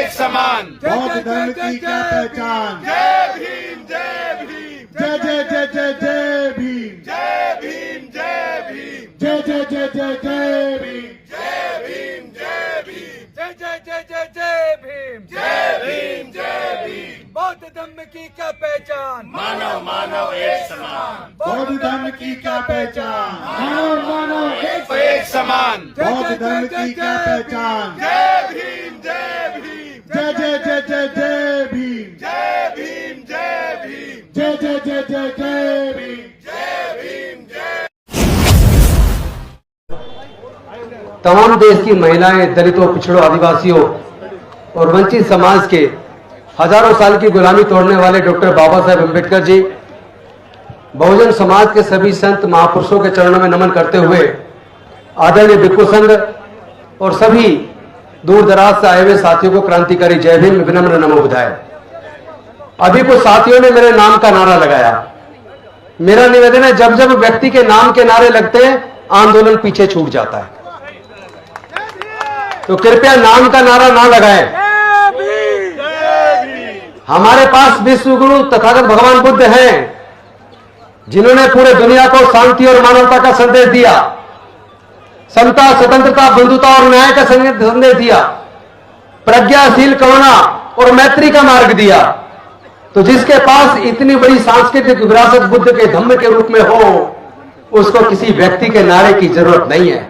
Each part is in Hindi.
एक समान। बौद्ध धर्म की क्या पहचान। जय भीम जय भीम जय जय जय जय जय भीम। जय भीम जय भीम जय जय जय जय जय भीम। जय भीम जय भीम जय जय जय जय जय भीम। जय भीम जय भीम। बौद्ध धर्म की क्या पहचान। मानव मानव एक समान। बौद्ध धर्म की क्या पहचान। मानव मानव एक समान। बौद्ध धर्म की क्या पहचान। जय भीम जय भीम जय जय जय जय जय भीम। जय भीम जय भीम जय जय जय जय जय भीम। जय भीम जय। तमाम देश की महिलाएं, दलितों, पिछड़ों, आदिवासियों और वंचित समाज के हजारों साल की गुलामी तोड़ने वाले डॉक्टर बाबा साहेब अम्बेडकर जी, बहुजन समाज के सभी संत महापुरुषों के चरणों में नमन करते हुए आदरणीय भिक्षु संघ और सभी दूर दराज से आए हुए साथियों को क्रांतिकारी जय भीम, विनम्र नमो बुधाए। अभी कुछ साथियों ने मेरे नाम का नारा लगाया। मेरा निवेदन है, जब जब व्यक्ति के नाम के नारे लगते हैं आंदोलन पीछे छूट जाता है, तो कृपया नाम का नारा ना लगाएं। हमारे पास विश्व गुरु तथागत भगवान बुद्ध हैं, जिन्होंने पूरे दुनिया को शांति और मानवता का संदेश दिया, समता, स्वतंत्रता, बंधुता और न्याय का संदेश दिया, प्रज्ञाशील, करुणा और मैत्री का मार्ग दिया। तो जिसके पास इतनी बड़ी सांस्कृतिक विरासत बुद्ध के धम्म के रूप में हो, उसको किसी व्यक्ति के नारे की जरूरत नहीं है।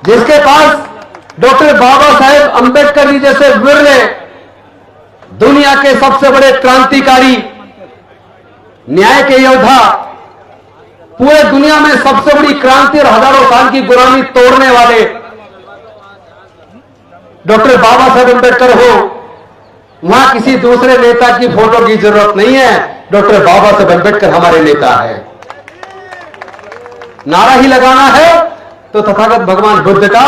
जिसके पास डॉक्टर बाबा साहेब अम्बेडकर जी जैसे वीर, दुनिया के सबसे बड़े क्रांतिकारी, न्याय के योद्धा, पूरे दुनिया में सबसे बड़ी क्रांति और हजारों साल की गुलामी तोड़ने वाले डॉक्टर बाबा साहेब अम्बेडकर हो, वहां किसी दूसरे नेता की फोटो की जरूरत नहीं है। डॉक्टर बाबा साहेब अम्बेडकर हमारे नेता है। नारा ही लगाना है तो तथागत भगवान बुद्ध का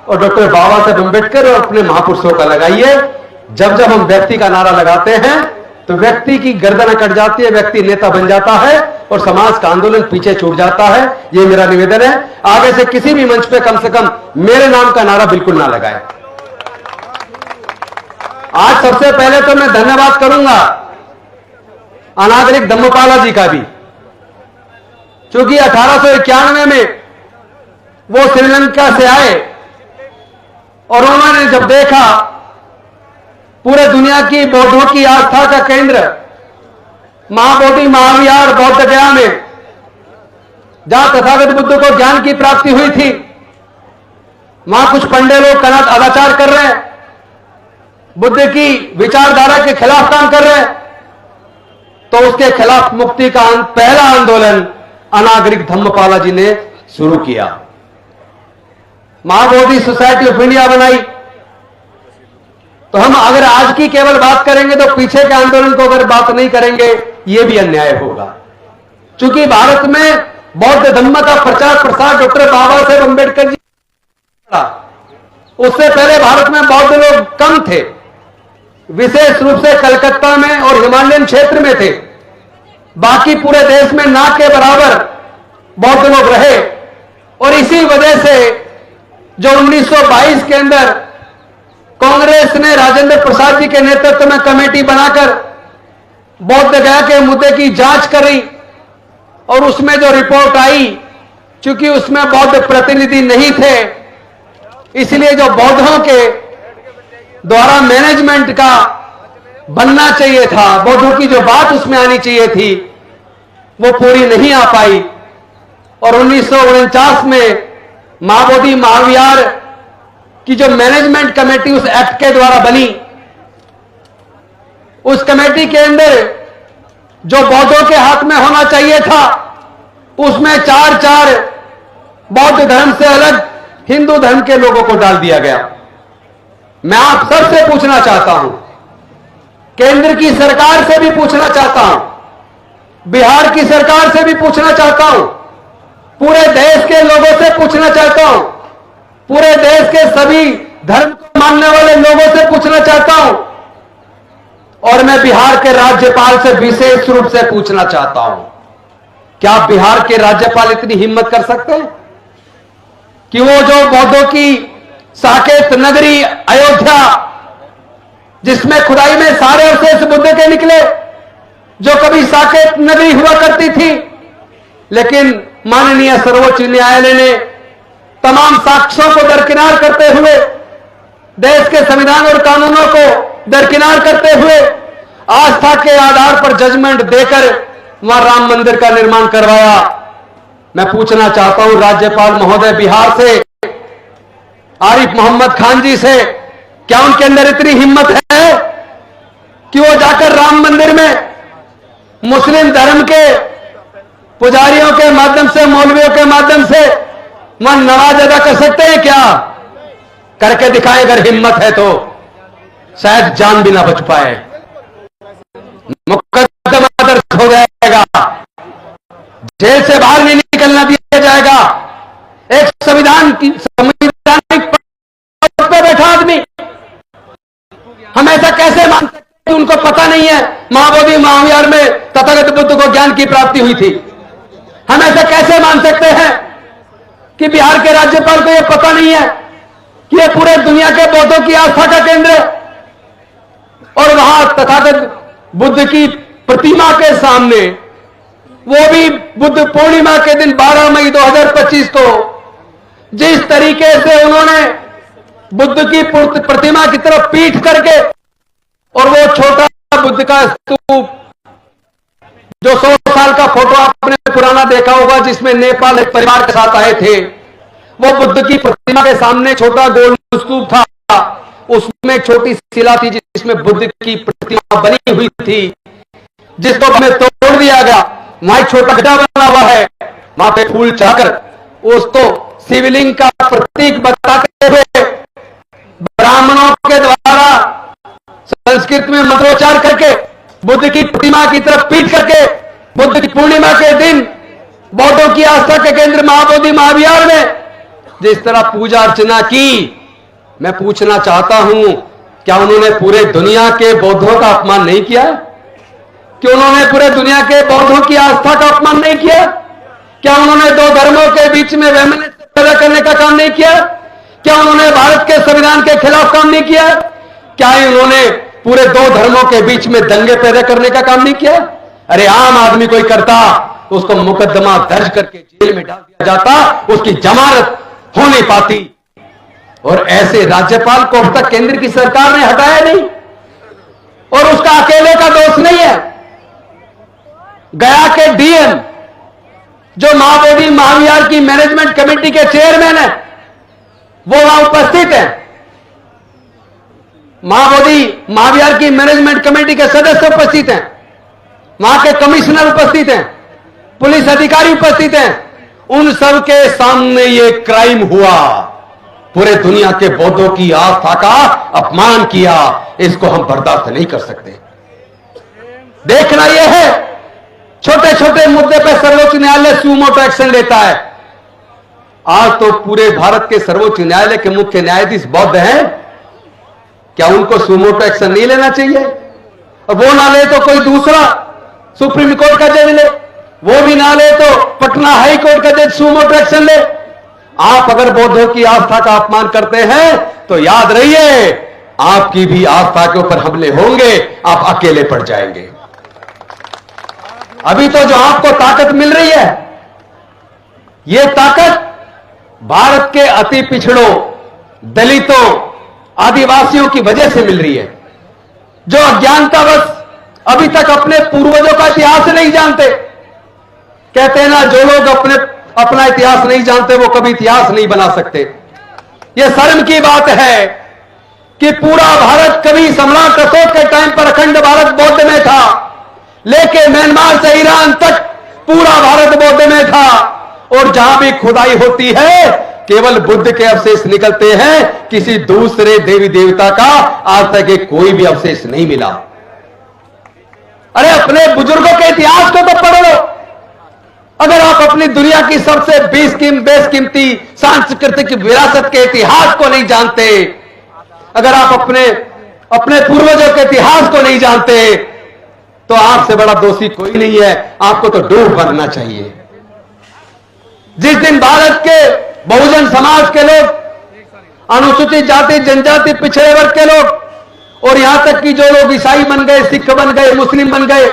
और डॉक्टर बाबा साहेब अम्बेडकर और अपने महापुरुषों का लगाइए। जब जब हम व्यक्ति का नारा लगाते हैं तो व्यक्ति की गर्दन कट जाती है, व्यक्ति नेता बन जाता है और समाज का आंदोलन पीछे छूट जाता है। यह मेरा निवेदन है, आगे से किसी भी मंच पे कम से कम मेरे नाम का नारा बिल्कुल ना लगाएं। आज सबसे पहले तो मैं धन्यवाद करूंगा अनागरिक धम्मपाला जी का भी, क्योंकि 1891 में वो श्रीलंका से आए और उन्होंने जब देखा पूरे दुनिया की बौद्धों की आस्था का केंद्र महाबोधि महाविहार बौद्ध गया में, जहां तथागत बुद्ध को ज्ञान की प्राप्ति हुई थी, वहां कुछ पंडे लोग कनक अनाचार कर रहे हैं, बुद्ध की विचारधारा के खिलाफ काम कर रहे हैं, तो उसके खिलाफ मुक्ति का पहला आंदोलन अनागरिक धम्मपाला जी ने शुरू किया। महाबोधि सोसाइटी ऑफ इंडिया बनाई। तो हम अगर आज की केवल बात करेंगे तो पीछे के आंदोलन को अगर बात नहीं करेंगे, यह भी अन्याय होगा। क्योंकि भारत में बौद्ध धम्म का प्रचार प्रसार डॉक्टर बाबा साहेब अम्बेडकर जी, उससे पहले भारत में बौद्ध लोग कम थे, विशेष रूप से कलकत्ता में और हिमालयन क्षेत्र में थे। बाकी पूरे देश में ना के बराबर बौद्ध लोग रहे। और इसी वजह से जो 1922 के अंदर कांग्रेस ने राजेंद्र प्रसाद जी के नेतृत्व में कमेटी बनाकर बौद्ध गया के मुद्दे की जांच करी और उसमें जो रिपोर्ट आई, चूंकि उसमें बौद्ध प्रतिनिधि नहीं थे, इसलिए जो बौद्धों के द्वारा मैनेजमेंट का बनना चाहिए था, बौद्धों की जो बात उसमें आनी चाहिए थी, वो पूरी नहीं आ पाई। और 1949 में महाबोधि महाविहार की जो मैनेजमेंट कमेटी उस एक्ट के द्वारा बनी, उस कमेटी के अंदर जो बौद्धों के हाथ में होना चाहिए था, उसमें चार बौद्ध धर्म से अलग हिंदू धर्म के लोगों को डाल दिया गया। मैं आप सबसे पूछना चाहता हूं, केंद्र की सरकार से भी पूछना चाहता हूं, बिहार की सरकार से भी पूछना चाहता हूं, पूरे देश के लोगों से पूछना चाहता हूं, पूरे देश के सभी धर्म को मानने वाले लोगों से पूछना चाहता हूं, और मैं बिहार के राज्यपाल से विशेष रूप से पूछना चाहता हूं, क्या बिहार के राज्यपाल इतनी हिम्मत कर सकते हैं कि वो जो बौद्धों की साकेत नगरी अयोध्या, जिसमें खुदाई में सारे अवशेष बुद्ध के निकले, जो कभी साकेत नगरी हुआ करती थी, लेकिन माननीय सर्वोच्च न्यायालय ने तमाम साक्ष्यों को दरकिनार करते हुए, देश के संविधान और कानूनों को दरकिनार करते हुए, आस्था के आधार पर जजमेंट देकर वहां राम मंदिर का निर्माण करवाया। मैं पूछना चाहता हूं राज्यपाल महोदय बिहार से, आरिफ मोहम्मद खान जी से, क्या उनके अंदर इतनी हिम्मत है कि वो जाकर राम मंदिर में मुस्लिम धर्म के पुजारियों के माध्यम से, मौलवियों के माध्यम से वहां नमाज अदा कर सकते हैं? क्या करके दिखाएं? अगर हिम्मत है तो शायद जान भी ना बच पाए, मुकदमा दर्ज हो जाएगा, जेल से बाहर नहीं निकलना दिया जाएगा। एक संवैधानिक पद पे बैठा आदमी, हम ऐसा कैसे मान सकते हैं? उनको पता नहीं है महाबोधि महाविहार में तथागत बुद्ध को ज्ञान की प्राप्ति हुई थी। हम ऐसा कैसे मान सकते हैं कि बिहार के राज्यपाल को यह पता नहीं है कि यह पूरे दुनिया के बौद्धों की आस्था का केंद्र है, और वहां तथागत बुद्ध की प्रतिमा के सामने, वो भी बुद्ध पूर्णिमा के दिन 12 मई 2025 को, जिस तरीके से उन्होंने बुद्ध की प्रतिमा की तरफ पीठ करके, और वो छोटा बुद्ध का स्तूप, जो 100 साल का फोटो आपने पुराना देखा होगा, जिसमें नेपाल एक परिवार के साथ आए थे, वो बुद्ध की प्रतिमा के सामने छोटा गोल स्तूप था, उसमें एक छोटी शिला थी जिसमें बुद्ध की प्रतिमा बनी हुई थी, जिसको हमें तोड़ दिया गया। वहां एक छोटा गड्ढा बना हुआ है, वहां पे फूल चढ़ाकर उसको शिवलिंग का प्रतीक बताते हुए ब्राह्मणों के द्वारा संस्कृत में मंत्रोच्चार करके बुद्ध की प्रतिमा की तरफ पीठ करके, बुद्ध की पूर्णिमा के दिन बौद्धों की आस्था के केंद्र महाबोधि महाविहार में जिस तरह पूजा अर्चना की, मैं पूछना चाहता हूं, क्या उन्होंने पूरे दुनिया के बौद्धों का अपमान नहीं किया? कि उन्होंने पूरे दुनिया के बौद्धों की आस्था का अपमान नहीं किया? क्या उन्होंने दो धर्मों के बीच में वैमनस्य पैदा करने का काम नहीं किया? क्या उन्होंने भारत के संविधान के खिलाफ काम नहीं किया? क्या उन्होंने पूरे दो धर्मों के बीच में दंगे पैदा करने का काम नहीं किया? अरे आम आदमी कोई करता, उसको मुकदमा दर्ज करके जेल में डाल दिया जाता, उसकी जमानत हो नहीं पाती। और ऐसे राज्यपाल को अब तक केंद्र की सरकार ने हटाया नहीं, और उसका अकेले का दोष नहीं है। गया के डीएम, जो महाबोधि महाविहार की मैनेजमेंट कमेटी के चेयरमैन है, वो वहां उपस्थित है। महाबोधि महाविहार की मैनेजमेंट कमेटी के सदस्य उपस्थित हैं, वहां के कमिश्नर उपस्थित हैं, पुलिस अधिकारी उपस्थित हैं। उन सब के सामने ये क्राइम हुआ, पूरे दुनिया के बौद्धों की आस्था का अपमान किया। इसको हम बर्दाश्त नहीं कर सकते। देखना यह है, छोटे छोटे मुद्दे पर सर्वोच्च न्यायालय सुमोटो एक्शन लेता है। आज तो पूरे भारत के सर्वोच्च न्यायालय के मुख्य न्यायाधीश बौद्ध हैं, क्या उनको सुमोटो एक्शन नहीं लेना चाहिए? और वो ना ले तो कोई दूसरा सुप्रीम कोर्ट का जज ले, वो भी ना ले तो पटना हाई कोर्ट का जज सुमोटो एक्शन ले। आप अगर बौद्धों की आस्था का अपमान करते हैं तो याद रहिए, आपकी भी आस्था के ऊपर हमले होंगे, आप अकेले पड़ जाएंगे। अभी तो जो आपको ताकत मिल रही है, यह ताकत भारत के अति पिछड़ों, दलितों, आदिवासियों की वजह से मिल रही है, जो अज्ञानतावश अभी तक अपने पूर्वजों का इतिहास नहीं जानते। कहते हैं ना, जो लोग अपना इतिहास नहीं जानते वो कभी इतिहास नहीं बना सकते। यह शर्म की बात है कि पूरा भारत, कभी सम्राट अशोक के टाइम पर अखंड भारत बौद्ध में था, लेकिन म्यांमार से ईरान तक पूरा भारत बौद्ध में था। और जहां भी खुदाई होती है केवल बुद्ध के अवशेष निकलते हैं, किसी दूसरे देवी देवता का आज तक एक कोई भी अवशेष नहीं मिला। अरे अपने बुजुर्गों के इतिहास को तो पढ़ लो। अगर आप अपनी दुनिया की सबसे बेशकीमती सांस्कृतिक विरासत के इतिहास को नहीं जानते, अगर आप अपने पूर्वजों के इतिहास को नहीं जानते, तो आपसे बड़ा दोषी कोई नहीं है। आपको तो डूब मरना चाहिए। जिस दिन भारत के बहुजन समाज के लोग अनुसूचित जाति, जनजाति, पिछड़े वर्ग के लोग और यहां तक कि जो लोग ईसाई बन गए, सिख बन गए, मुस्लिम बन गए,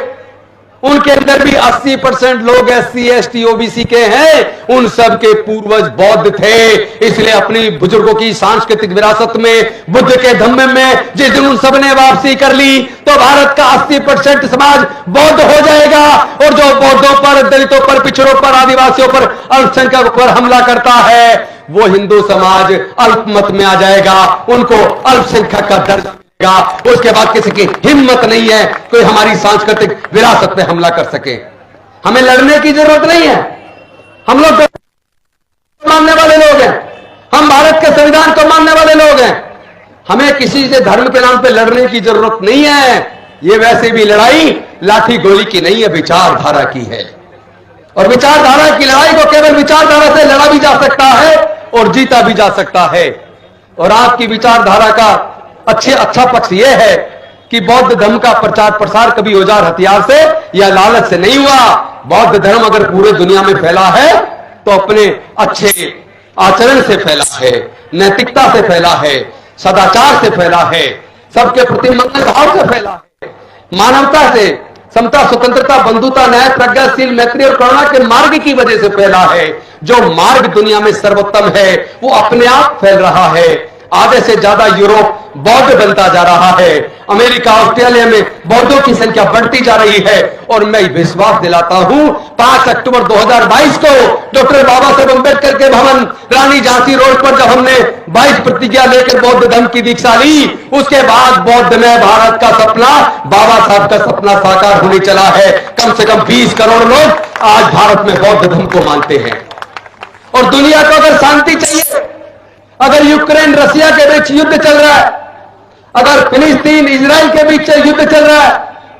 उनके अंदर भी 80% लोग SC, ST, OBC के हैं। उन सब के पूर्वज बौद्ध थे। इसलिए अपनी बुजुर्गों की सांस्कृतिक विरासत में, बुद्ध के धम्म में जिस दिन उन सब ने वापसी कर ली तो भारत का 80% समाज बौद्ध हो जाएगा। और जो बौद्धों पर, दलितों पर, पिछड़ों पर, आदिवासियों पर, अल्पसंख्यकों पर हमला करता है वो हिंदू समाज अल्पमत में आ जाएगा, उनको अल्पसंख्यक का दर्जा, उसके बाद किसी की हिम्मत नहीं है कोई हमारी सांस्कृतिक विरासत पे हमला कर सके। हमें लड़ने की जरूरत नहीं है। हम लोग मानने वाले लोग हैं, हम भारत के संविधान को मानने वाले लोग हैं। हमें किसी से धर्म के नाम पे लड़ने की जरूरत नहीं है। ये वैसे भी लड़ाई लाठी गोली की नहीं है, विचारधारा की है। और विचारधारा की लड़ाई को केवल विचारधारा से लड़ा भी जा सकता है और जीता भी जा सकता है। और आपकी विचारधारा का अच्छा पक्ष यह है कि बौद्ध धर्म का प्रचार प्रसार कभी औजार हथियार से या लालच से नहीं हुआ। बौद्ध धर्म अगर पूरे दुनिया में फैला है तो अपने अच्छे आचरण से फैला है, नैतिकता से फैला है, सदाचार से फैला है, सबके प्रति मंगल भाव से फैला है, मानवता से, समता, स्वतंत्रता, बंधुता, न्याय, प्रज्ञाशील, मैत्री और करुणा के मार्ग की वजह से फैला है। जो मार्ग दुनिया में सर्वोत्तम है वो अपने आप फैल रहा है। आधे से ज्यादा यूरोप बौद्ध बनता जा रहा है। अमेरिका, ऑस्ट्रेलिया में बौद्धों की संख्या बढ़ती जा रही है। और मैं विश्वास दिलाता हूं 5 अक्टूबर 2022 को डॉक्टर बाबा साहेब अम्बेडकर के भवन रानी झांसी रोड पर जब हमने 22 प्रतिज्ञा लेकर बौद्ध धर्म की दीक्षा ली, उसके बाद बौद्ध में भारत का सपना, बाबा साहब का सपना साकार होने चला है। कम से कम 20 करोड़ लोग आज भारत में बौद्ध धर्म को मानते हैं। और दुनिया को अगर शांति चाहिए, अगर यूक्रेन रसिया के बीच युद्ध चल रहा है, अगर फिलिस्तीन इजराइल के बीच युद्ध चल रहा है,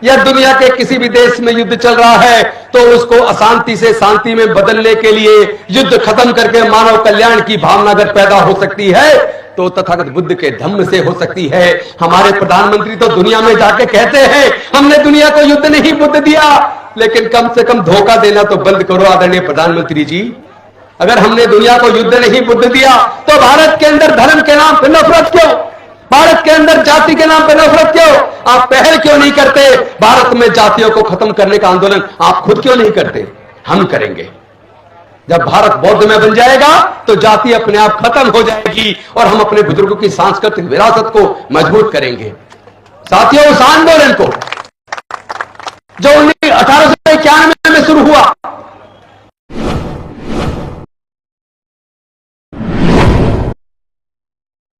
या दुनिया के किसी भी देश में युद्ध चल रहा है, तो उसको अशांति से शांति में बदलने के लिए, युद्ध खत्म करके मानव कल्याण की भावना अगर पैदा हो सकती है तो तथागत बुद्ध के धम्म से हो सकती है। हमारे प्रधानमंत्री तो दुनिया में जाके कहते हैं हमने दुनिया को युद्ध नहीं बुद्ध दिया, लेकिन कम से कम धोखा देना तो बंद करो आदरणीय प्रधानमंत्री जी। अगर हमने दुनिया को युद्ध नहीं बुद्ध दिया तो भारत के अंदर धर्म के नाम पर नफरत क्यों, भारत के अंदर जाति के नाम पर नफरत क्यों? आप पहल क्यों नहीं करते? भारत में जातियों को खत्म करने का आंदोलन आप खुद क्यों नहीं करते? हम करेंगे। जब भारत बौद्ध में बन जाएगा तो जाति अपने आप खत्म हो जाएगी और हम अपने बुजुर्गों की सांस्कृतिक विरासत को मजबूत करेंगे। साथियों, उस आंदोलन को